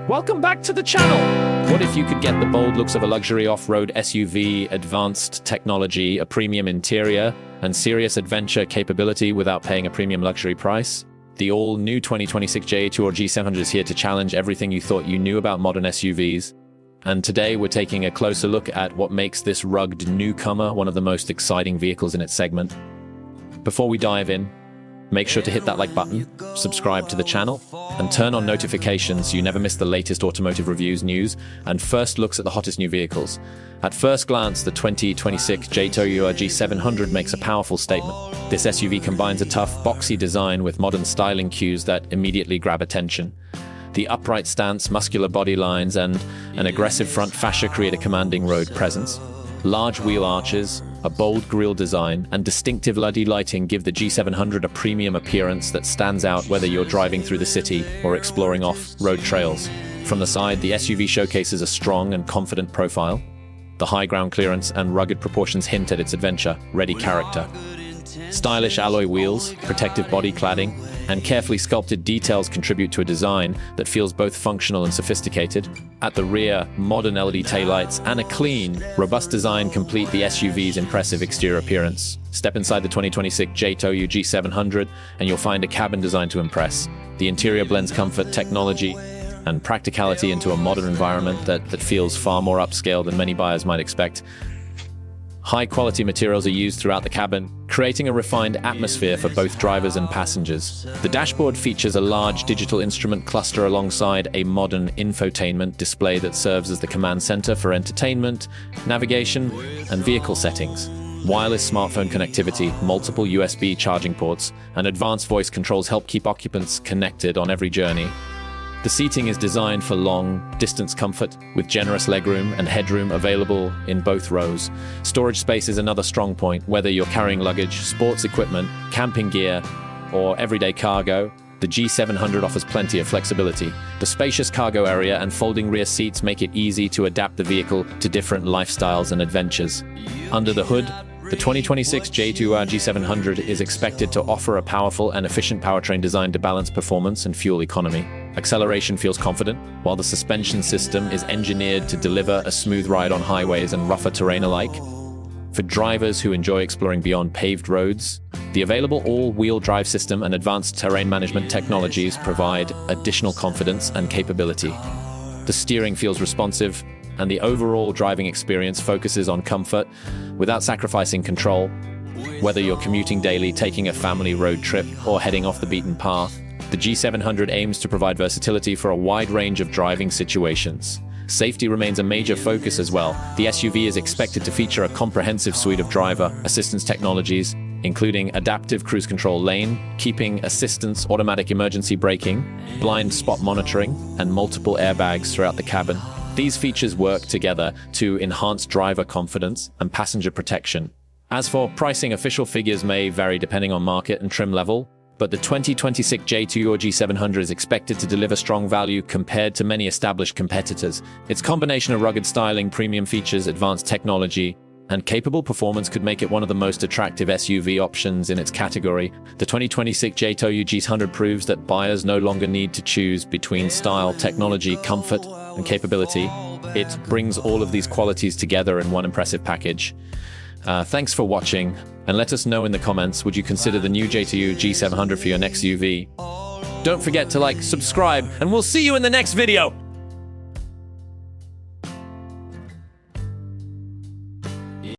Welcome back to the channel! What if you could get the bold looks of a luxury off-road SUV, advanced technology, a premium interior, and serious adventure capability without paying a premium luxury price? The all-new 2026 JETOUR G700 is here to challenge everything you thought you knew about modern SUVs. And today we're taking a closer look at what makes this rugged newcomer one of the most exciting vehicles in its segment. Before we dive in, make sure to hit that like button, subscribe to the channel, and turn on notifications so you never miss the latest automotive reviews, news, and first looks at the hottest new vehicles. At first glance, the 2026 JETOUR G700 makes a powerful statement. This SUV combines a tough, boxy design with modern styling cues that immediately grab attention. The upright stance, muscular body lines, and an aggressive front fascia create a commanding road presence. Large wheel arches, a bold grille design, and distinctive LED lighting give the G700 a premium appearance that stands out whether you're driving through the city or exploring off-road trails. From the side, the SUV showcases a strong and confident profile. The high ground clearance and rugged proportions hint at its adventure-ready character. Stylish alloy wheels, protective body cladding, and carefully sculpted details contribute to a design that feels both functional and sophisticated. At the rear, modern LED taillights and a clean, robust design complete the SUV's impressive exterior appearance. Step inside the 2026 JETOUR G700 and you'll find a cabin designed to impress. The interior blends comfort, technology, and practicality into a modern environment that feels far more upscale than many buyers might expect. High-quality materials are used throughout the cabin, creating a refined atmosphere for both drivers and passengers. The dashboard features a large digital instrument cluster alongside a modern infotainment display that serves as the command center for entertainment, navigation, and vehicle settings. Wireless smartphone connectivity, multiple USB charging ports, and advanced voice controls help keep occupants connected on every journey. The seating is designed for long-distance comfort, with generous legroom and headroom available in both rows. Storage space is another strong point. Whether you're carrying luggage, sports equipment, camping gear, or everyday cargo, the G700 offers plenty of flexibility. The spacious cargo area and folding rear seats make it easy to adapt the vehicle to different lifestyles and adventures. Under the hood, the 2026 JETOUR G700 is expected to offer a powerful and efficient powertrain designed to balance performance and fuel economy. Acceleration feels confident, while the suspension system is engineered to deliver a smooth ride on highways and rougher terrain alike. For drivers who enjoy exploring beyond paved roads, the available all-wheel drive system and advanced terrain management technologies provide additional confidence and capability. The steering feels responsive, and the overall driving experience focuses on comfort without sacrificing control. Whether you're commuting daily, taking a family road trip, or heading off the beaten path, the G700 aims to provide versatility for a wide range of driving situations. Safety remains a major focus as well. The SUV is expected to feature a comprehensive suite of driver assistance technologies, including adaptive cruise control lane, keeping assistance, automatic emergency braking, blind spot monitoring, and multiple airbags throughout the cabin. These features work together to enhance driver confidence and passenger protection. As for pricing, official figures may vary depending on market and trim level, but the 2026 JETOUR G700 is expected to deliver strong value compared to many established competitors. Its combination of rugged styling, premium features, advanced technology, and capable performance could make it one of the most attractive SUV options in its category. The 2026 JETOUR G700 proves that buyers no longer need to choose between style, technology, comfort, and capability. It brings all of these qualities together in one impressive package. Thanks for watching, and let us know in the comments, would you consider the new JETOUR G700 for your next SUV? Don't forget to like, subscribe, and we'll see you in the next video!